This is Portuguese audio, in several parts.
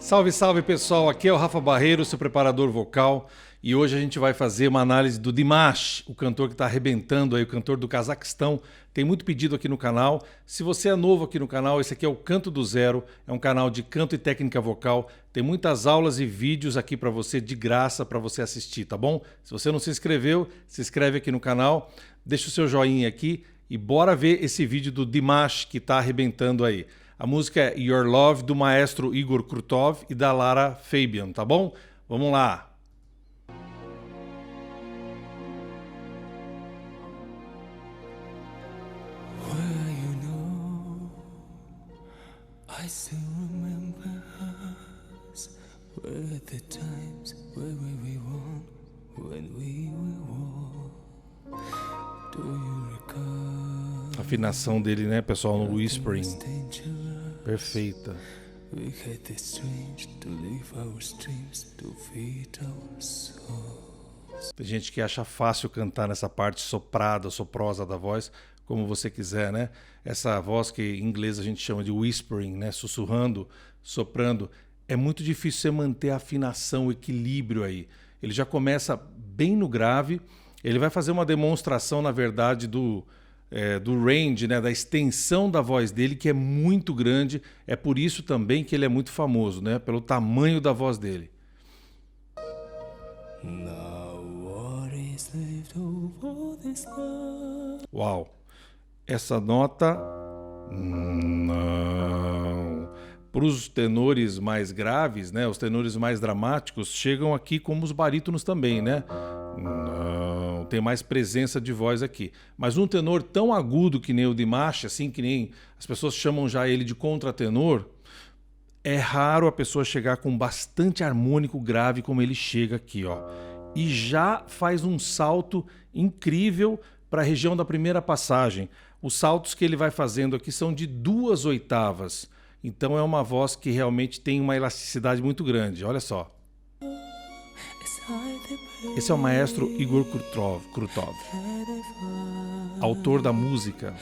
Salve, salve pessoal, aqui é o Rafa Barreiro, seu preparador vocal, e hoje a gente vai fazer uma análise do Dimash, o cantor que está arrebentando aí, o cantor do Cazaquistão. Tem muito pedido aqui no canal. Se você é novo aqui no canal, esse aqui é o Canto do Zero, é um canal de canto e técnica vocal. Tem muitas aulas e vídeos aqui para você de graça para você assistir, tá bom? Se você não se inscreveu, se inscreve aqui no canal, deixa o seu joinha aqui e bora ver esse vídeo do Dimash que está arrebentando aí. A música é Your Love, do maestro Igor Krutov e da Lara Fabian, tá bom? Vamos lá! I still remember us, were the times where we won, when we were war. Do you recall? A afinação dele, né, pessoal, no whispering. Perfeita. We had the strange to live our streams, to feed our souls. Tem gente que acha fácil cantar nessa parte soprada, soprosa da voz, como você quiser, né? Essa voz que em inglês a gente chama de whispering, né? Sussurrando, soprando. É muito difícil você manter a afinação, o equilíbrio aí. Ele já começa bem no grave. Ele vai fazer uma demonstração, na verdade, do range, né? Da extensão da voz dele, que é muito grande. É por isso também que ele é muito famoso, né? Pelo tamanho da voz dele. Uau! Essa nota, não. Para os tenores mais graves, né, os tenores mais dramáticos, chegam aqui como os barítonos também, né? Não, tem mais presença de voz aqui. Mas um tenor tão agudo que nem o Dimash, assim que nem as pessoas chamam já ele de contratenor, é raro a pessoa chegar com bastante harmônico grave como ele chega aqui, ó. E já faz um salto incrível para a região da primeira passagem. Os saltos que ele vai fazendo aqui são de 2 oitavas. Então é uma voz que realmente tem uma elasticidade muito grande. Olha só. Esse é o maestro Igor Krutov, autor da música.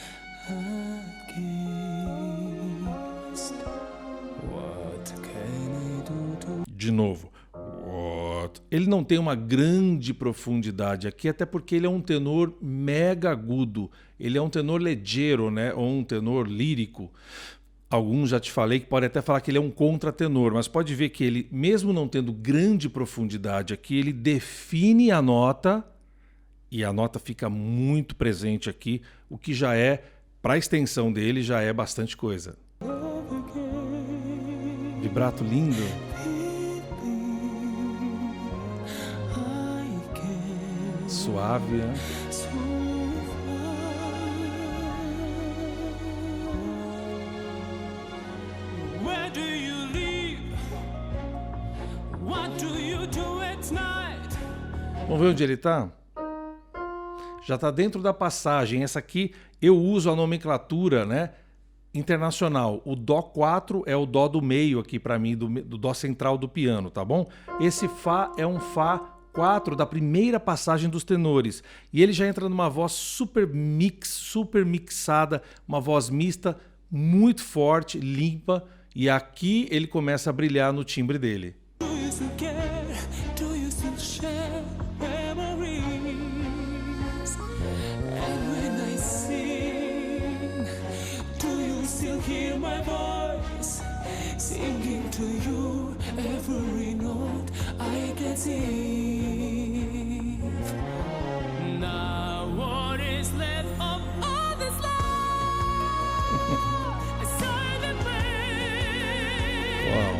De novo. Ele não tem uma grande profundidade aqui, até porque ele é um tenor mega agudo. Ele é um tenor leggero, né? Ou um tenor lírico. Alguns já te falei que pode até falar que ele é um contratenor, mas pode ver que ele, mesmo não tendo grande profundidade aqui, ele define a nota e a nota fica muito presente aqui, o que já é, para a extensão dele, já é bastante coisa. Vibrato lindo. Suave, né? Where do you live? What do you do at night? Vamos ver onde ele está? Já está dentro da passagem. Essa aqui eu uso a nomenclatura, né, internacional. O Dó 4 é o Dó do meio aqui para mim, do Dó central do piano, tá bom? Esse Fá é um Fá 4 da primeira passagem dos tenores. E ele já entra numa voz super mixada, uma voz mista, muito forte, limpa. E aqui ele começa a brilhar no timbre dele. Uau.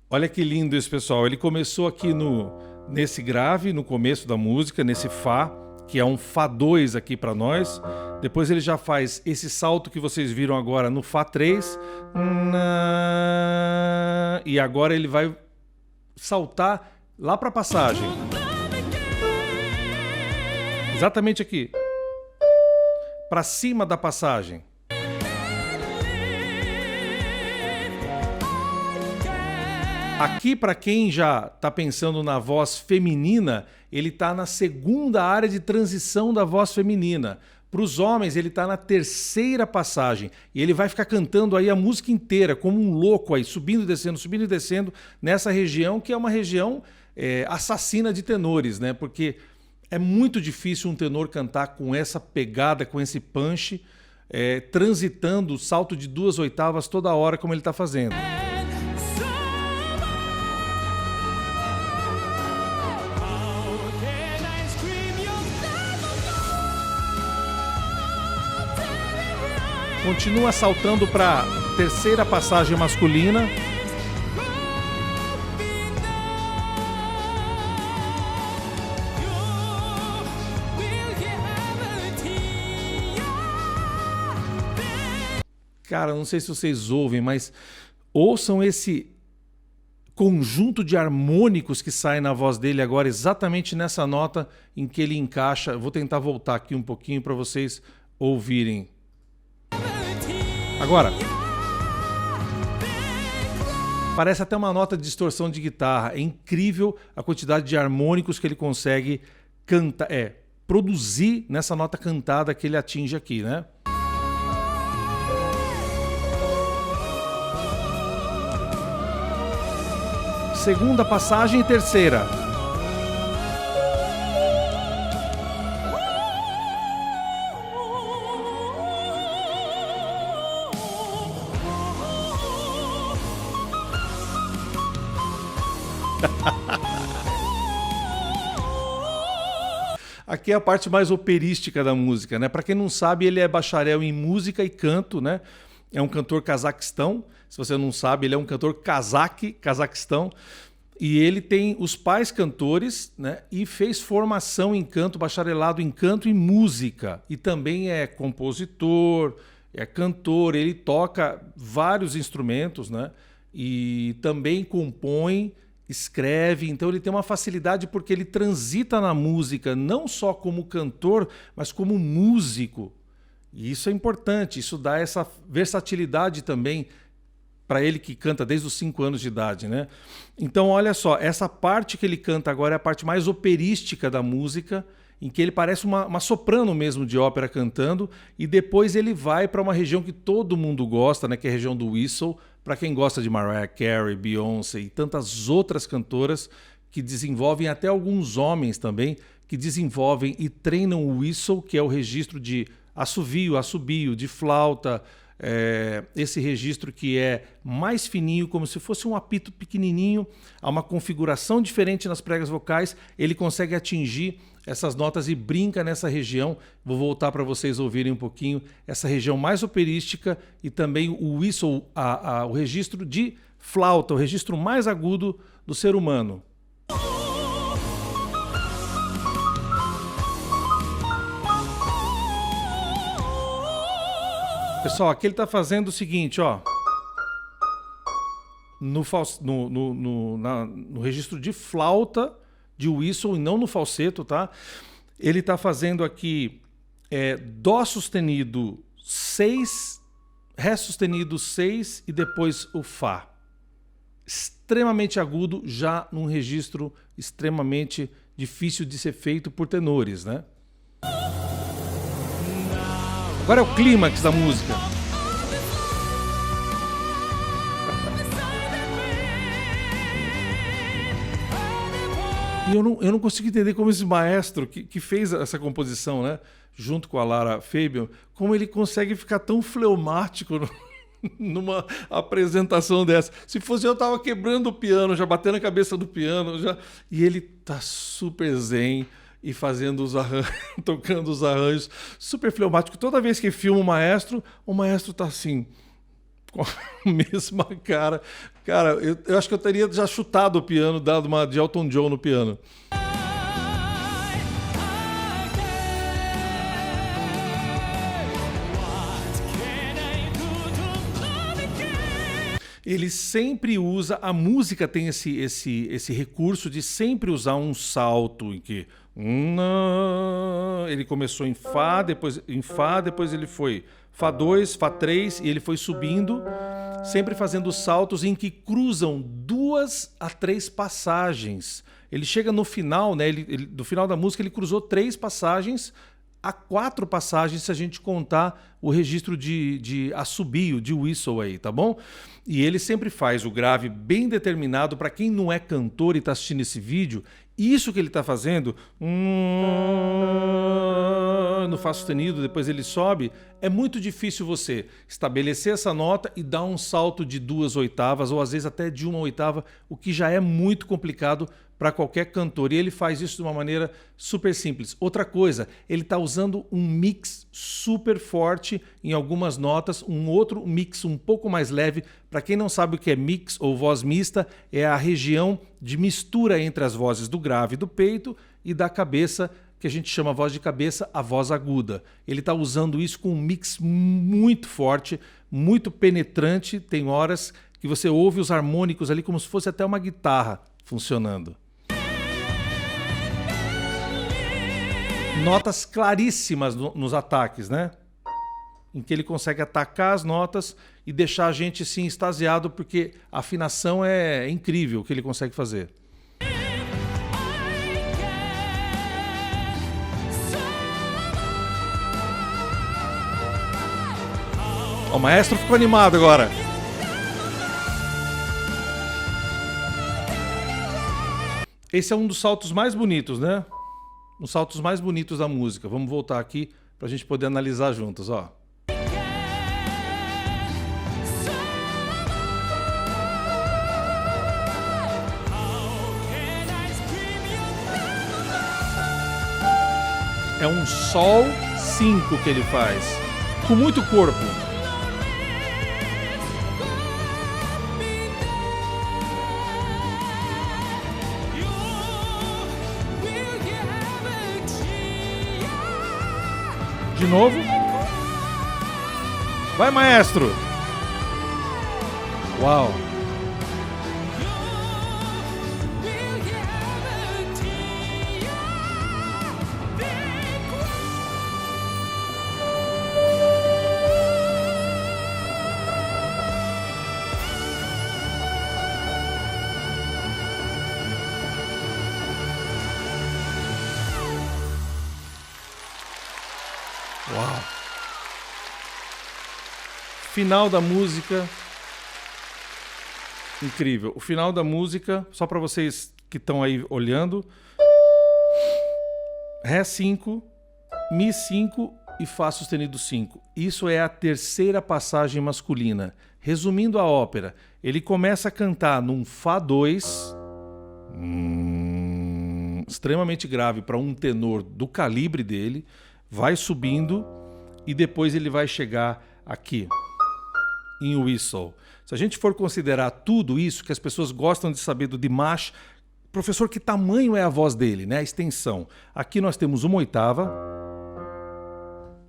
Olha que lindo esse, pessoal. Ele começou aqui nesse grave, no começo da música, nesse Fá, que é um Fá 2 aqui para nós. Depois ele já faz esse salto que vocês viram agora no Fá 3. E agora ele vai saltar lá para a passagem. Exatamente aqui. Para cima da passagem. Aqui, para quem já está pensando na voz feminina, ele está na segunda área de transição da voz feminina. Para os homens, ele está na terceira passagem. E ele vai ficar cantando aí a música inteira, como um louco aí, subindo e descendo, nessa região, que é uma região assassina de tenores, né? Porque é muito difícil um tenor cantar com essa pegada, com esse punch, transitando o salto de 2 oitavas toda hora, como ele está fazendo. Continua saltando para a terceira passagem masculina. Cara, não sei se vocês ouvem, mas ouçam esse conjunto de harmônicos que sai na voz dele agora, exatamente nessa nota em que ele encaixa. Vou tentar voltar aqui um pouquinho para vocês ouvirem. Agora, parece até uma nota de distorção de guitarra. É incrível a quantidade de harmônicos que ele consegue cantar, produzir nessa nota cantada que ele atinge aqui, né? Segunda passagem e terceira. Aqui é a parte mais operística da música, né? Para quem não sabe, ele é bacharel em música e canto, né? É um cantor cazaquistão. Se você não sabe, ele é um cantor Cazaquistão. E ele tem os pais cantores, né? E fez formação em canto, bacharelado em canto e música. E também é compositor, é cantor, ele toca vários instrumentos, né? E também compõe, escreve, então ele tem uma facilidade porque ele transita na música não só como cantor, mas como músico. E isso é importante, isso dá essa versatilidade também para ele que canta desde os 5 anos de idade, né? Então olha só, essa parte que ele canta agora é a parte mais operística da música, em que ele parece uma soprano mesmo de ópera cantando, e depois ele vai para uma região que todo mundo gosta, né, que é a região do whistle, para quem gosta de Mariah Carey, Beyoncé e tantas outras cantoras que desenvolvem, até alguns homens também, que desenvolvem e treinam o whistle, que é o registro de assovio, assobio, de flauta, esse registro que é mais fininho, como se fosse um apito pequenininho, há uma configuração diferente nas pregas vocais, ele consegue atingir essas notas e brinca nessa região. Vou voltar para vocês ouvirem um pouquinho essa região mais operística e também o whistle, o registro de flauta, o registro mais agudo do ser humano. Pessoal, aqui ele está fazendo o seguinte, ó. No registro de flauta, de whistle, e não no falseto, tá? Ele está fazendo aqui Dó sustenido 6, Ré sustenido 6 e depois o Fá. Extremamente agudo, já num registro extremamente difícil de ser feito por tenores, né? Agora é o clímax da música. E eu não consigo entender como esse maestro que fez essa composição, né, junto com a Lara Fabian, como ele consegue ficar tão fleumático numa apresentação dessa. Se fosse eu tava quebrando o piano, já batendo a cabeça do piano, e ele tá super zen e fazendo os arranjos, tocando os arranjos, super fleumático. Toda vez que filma o maestro tá assim, com a mesma cara. Cara, eu acho que eu teria já chutado o piano, dado uma de Elton John no piano. Ele sempre usa, a música tem esse recurso de sempre usar um salto em que ele começou em Fá, depois ele foi Fá 2, Fá 3 e ele foi subindo, sempre fazendo saltos em que cruzam 2 2 a 3 passagens. Ele chega no final, né? Do final da música, ele cruzou 3 passagens a 4 passagens se a gente contar o registro de assobio, de whistle aí, tá bom? E ele sempre faz o grave bem determinado. Para quem não é cantor e está assistindo esse vídeo, isso que ele está fazendo, no Fá sustenido, depois ele sobe, é muito difícil você estabelecer essa nota e dar um salto de 2 oitavas, ou às vezes até de 1 oitava, o que já é muito complicado para qualquer cantor. E ele faz isso de uma maneira super simples. Outra coisa, ele está usando um mix super forte em algumas notas, um outro mix um pouco mais leve. Para quem não sabe o que é mix ou voz mista, é a região de mistura entre as vozes do grave do peito e da cabeça, que a gente chama a voz de cabeça, a voz aguda. Ele está usando isso com um mix muito forte, muito penetrante. Tem horas que você ouve os harmônicos ali como se fosse até uma guitarra funcionando. Notas claríssimas nos ataques, né? Em que ele consegue atacar as notas e deixar a gente assim extasiado, porque a afinação é incrível o que ele consegue fazer. O maestro ficou animado agora. Esse é um dos saltos mais bonitos, né? Os saltos mais bonitos da música. Vamos voltar aqui para a gente poder analisar juntos, ó. É um Sol 5 que ele faz, com muito corpo. De novo. Vai, maestro. Uau. Uau. Final da música. Incrível. O final da música, só para vocês que estão aí olhando. Ré 5, Mi 5 e Fá sustenido 5. Isso é a terceira passagem masculina. Resumindo a ópera, ele começa a cantar num Fá 2, extremamente grave para um tenor do calibre dele, vai subindo e depois ele vai chegar aqui, em whistle. Se a gente for considerar tudo isso que as pessoas gostam de saber do Dimash, professor, que tamanho é a voz dele, né? A extensão. Aqui nós temos uma oitava,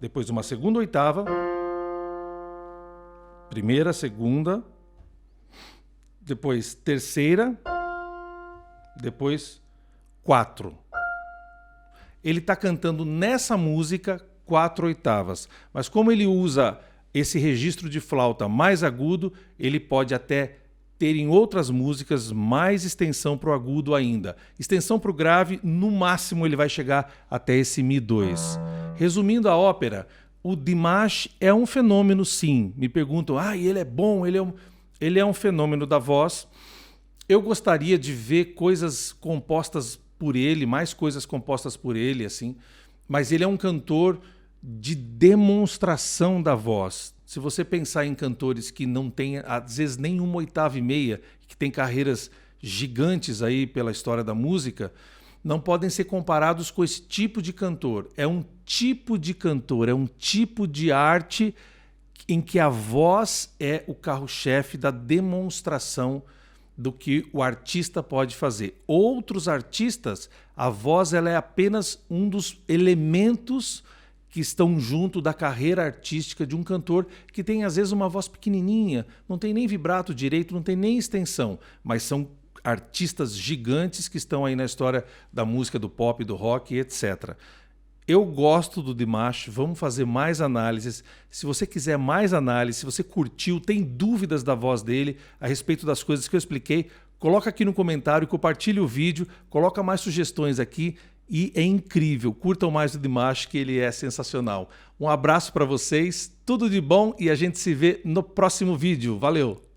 depois uma segunda oitava, primeira, segunda, depois terceira, depois 4. Ele está cantando nessa música 4 oitavas, mas como ele usa esse registro de flauta mais agudo, ele pode até ter em outras músicas mais extensão para o agudo ainda. Extensão para o grave, no máximo ele vai chegar até esse Mi 2. Resumindo a ópera, o Dimash é um fenômeno, sim. Me perguntam, ele é bom, ele é um fenômeno da voz. Eu gostaria de ver coisas compostas por ele, mais coisas compostas por ele, assim. Mas ele é um cantor de demonstração da voz. Se você pensar em cantores que não têm, às vezes, nem uma oitava e meia, que têm carreiras gigantes aí pela história da música, não podem ser comparados com esse tipo de cantor. É um tipo de cantor, é um tipo de arte em que a voz é o carro-chefe da demonstração do que o artista pode fazer. Outros artistas, a voz ela é apenas um dos elementos que estão junto da carreira artística de um cantor que tem, às vezes, uma voz pequenininha, não tem nem vibrato direito, não tem nem extensão, mas são artistas gigantes que estão aí na história da música, do pop, do rock, etc. Eu gosto do Dimash, vamos fazer mais análises. Se você quiser mais análise, se você curtiu, tem dúvidas da voz dele a respeito das coisas que eu expliquei, Coloca aqui no comentário, compartilha o vídeo, coloca mais sugestões aqui e é incrível. Curtam mais o Dimash, que ele é sensacional. Um abraço para vocês, tudo de bom e a gente se vê no próximo vídeo. Valeu!